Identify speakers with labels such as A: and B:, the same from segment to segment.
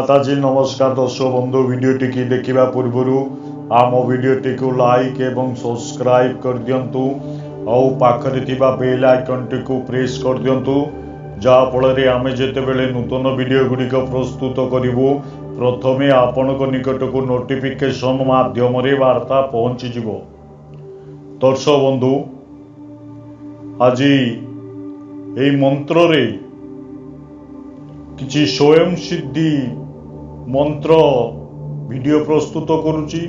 A: माताजी नमस्कार दर्शक बंधु वीडियोटी की देखा पूर्वर आम वीडियोटी को लाइक एवं सब्सक्राइब कर दिंतु और पाखरे थिबा बेल आइकन टी को प्रेस कर दिंतु जहाँ फल आम जितेबले नूतन वीडियो गुड़िक प्रस्तुत करूँ प्रथमे आपण निकट को नोटिफिकेशन माध्यम वार्ता पहुँची जीव। दर्शक बंधु आज यही मंत्र रे किछि स्वयं सिद्धि मंत्र वीडियो प्रस्तुत करुची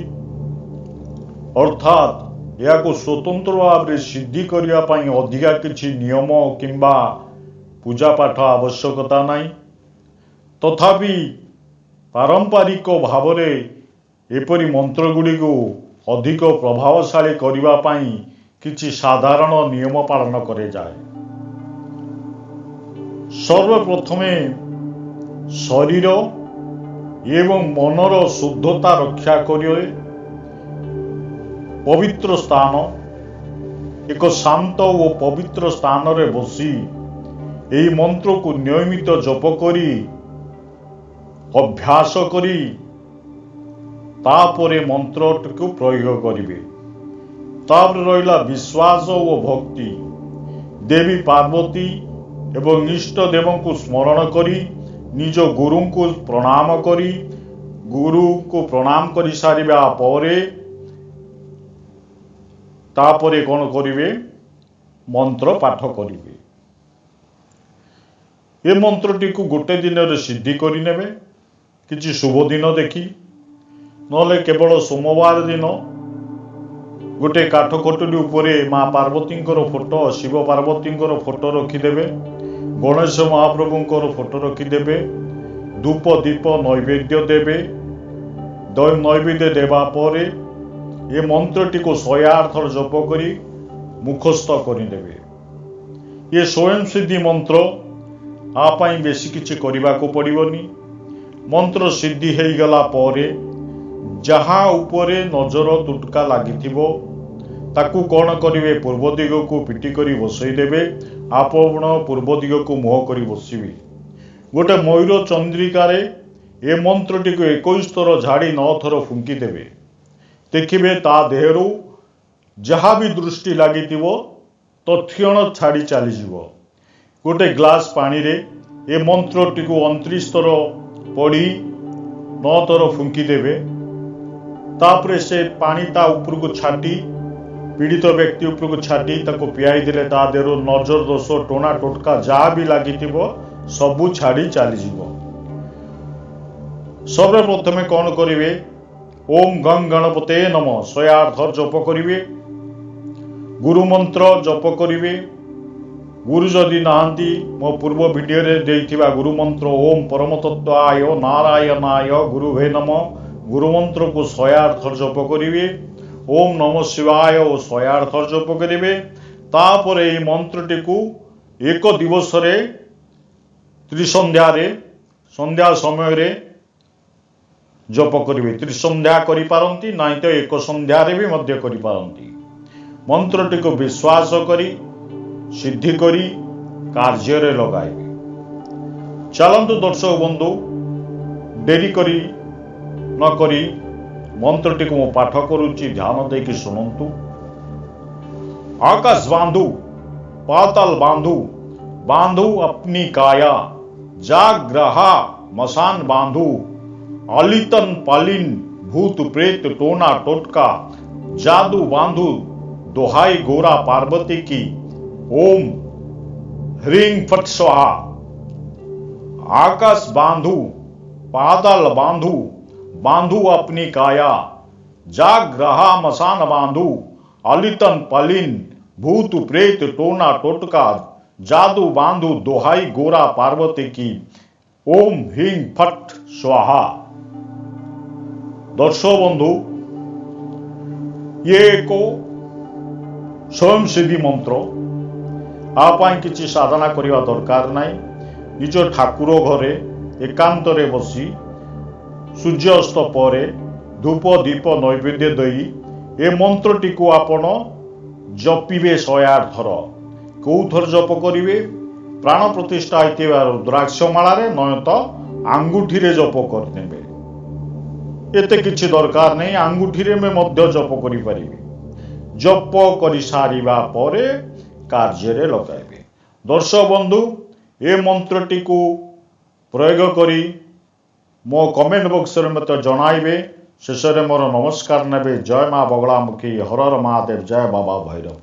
A: अर्थात या को स्वतंत्र भाव में सिद्धि करने अधिका किछि नियम किंबा पूजा पाठ आवश्यकता नहीं तथापि पारंपरिक भाव में एपरी मंत्र गुड़ी को अधिक प्रभावशाली करने किछि साधारण नियम पालन करे जाए। सर्वप्रथमे शरीर एवं मनर शुद्धता रक्षा करिए पवित्र स्थान एक शांत और पवित्र स्थान रे बसी एही मंत्र को नियमित जप करी अभ्यास करी तापरे मंत्र को प्रयोग करिवे। तापर रहिला विश्वास और भक्ति देवी पार्वती एवं इष्ट देवों को स्मरण करी निज गुरु को प्रणाम करी गुरु को प्रणाम कर सारिबा परे तापरे कौन करिवे मंत्र पाठ करिवे। ए मंत्रटी को गोटे दिन रे सिद्धि करि नेबे किछि शुभ दिन देखी नले केवल सोमवार दिन गोटे काठकोटली उपरे माँ पार्वती फोटो शिव पार्वती फोटो रखिदेवे गणेश महाप्रभुंकर फोटो रखिदेवे धूप दीप नैवेद्य देवे नैवेद्य देवा परे ये मंत्रटी को 108 थर जप करी मुखस्थ करदेवे। ये स्वयं सिद्धि मंत्र आपाई बेसी किछि करबा को पड़िबनी। मंत्र सिद्धि हो गला परे जहाँ उपरे नजर तुटका लागिथिबो ताकू कौन करिवे पूर्व दिग को पिटी करी बसई देवे आपण पूर्व दिग को मुह करी बसिबे। गोटे मयूर चंद्रिकारे ए मंत्रटी को 21 थर झाड़ी 9 थर फुंकी देवे देखिबे ता देहरु जहाँ भी दृष्टि लागिथिबो तत्क्षण छाड़ी चली जीवो। गोटे ग्लास पानी रे ए मंत्रटी को 29 थर पढ़ी 9 थर फुंकी देवे तापरे से पानी ता ऊपर को छाटी पीड़ित व्यक्ति ऊपर को छाटी ताको पियाई देले ता देरो नजर दोष टोना टोटका जहाँ भी लागिथिबो सबू छाड़ी चली जीवो। सर्वप्रथमे कौन करिवे ओम गं गणपते नम 108 थर जप करिवे गुरु मंत्र जप करिवे। गुरु जदि नाहंती मो पूर्व वीडियो रे देइथिबा गुरु मंत्र ओम परम तत्वाय नारायणाय गुरुवे नम गुरु मंत्र को 108 थर जप करिवे। ओम नमः शिवाय 108 थर जप करिवे। तापरे ए मंत्रटी को एक दिवस रे त्रिसंध्या रे संध्या समय रे जप करिवे। त्रिसंध्या करि पारंती नाही तो एक संध्या रे भी मध्य करि पारंती। मंत्रटी को विश्वास करी सिद्धि करी कार्य रे लगाइबे। चलंतु दर्शक बंधु डेरी करी न करी मंत्रटी को पाठ करुच्ची ध्यान देकी शुणु। आकाश बांधु पाताल बांधु बांधु अपनी काया जाग्रहा मसान बांधु अलितन पालिन भूत प्रेत टोना टोटका जादू बांधु दोहाई गोरा पार्वती की ओम ह्रीं फट स्वाहा। आकाश बांधु पाताल बांधु बांधु अपनी काया जाग्रहा मसान बांधु अलितन पलिन भूत प्रेत टोना टोटका जादू बांधु दोहाई गोरा पार्वती की ओम ह्रीं फट स्वाहा। दर्शक बंधु ये को स्वयं सिद्धि मंत्र आपाई किछि साधना करिवा दरकार नाही। निज ठाकुर घरे एकांत रे बसी सूर्यास्त पर धूप दीप नैवेद्य दई ए मंत्रटी को आपण जपिबे 108 थर। कौ थर जप करिवे प्राण प्रतिष्ठा होइतिबा रुद्राक्ष माला रे नयत ଆଙ୍ଗୁଠିରେ ଜପ କରିନେବେ। ଏତେ କିଛି ଦରକାର ନାହିଁ, ଆଙ୍ଗୁଠିରେ ମଧ୍ୟ ଜପ କରିପାରିବେ। ଜପ କରିସାରିବା ପରେ କାର୍ଯ୍ୟରେ ଲଗାଇବେ। ଦର୍ଶକ ବନ୍ଧୁ, ଏ ମନ୍ତ୍ରଟିକୁ ପ୍ରୟୋଗ କରି ମୋ କମେଣ୍ଟ ବକ୍ସରେ ମୋତେ ଜଣାଇବେ। ଶେଷରେ ମୋର ନମସ୍କାର ନେବେ। ଜୟ ମା ବଗଳାମୁଖୀ, ହର ହର ମହାଦେବ, ଜୟ ବାବା ଭୈରବ।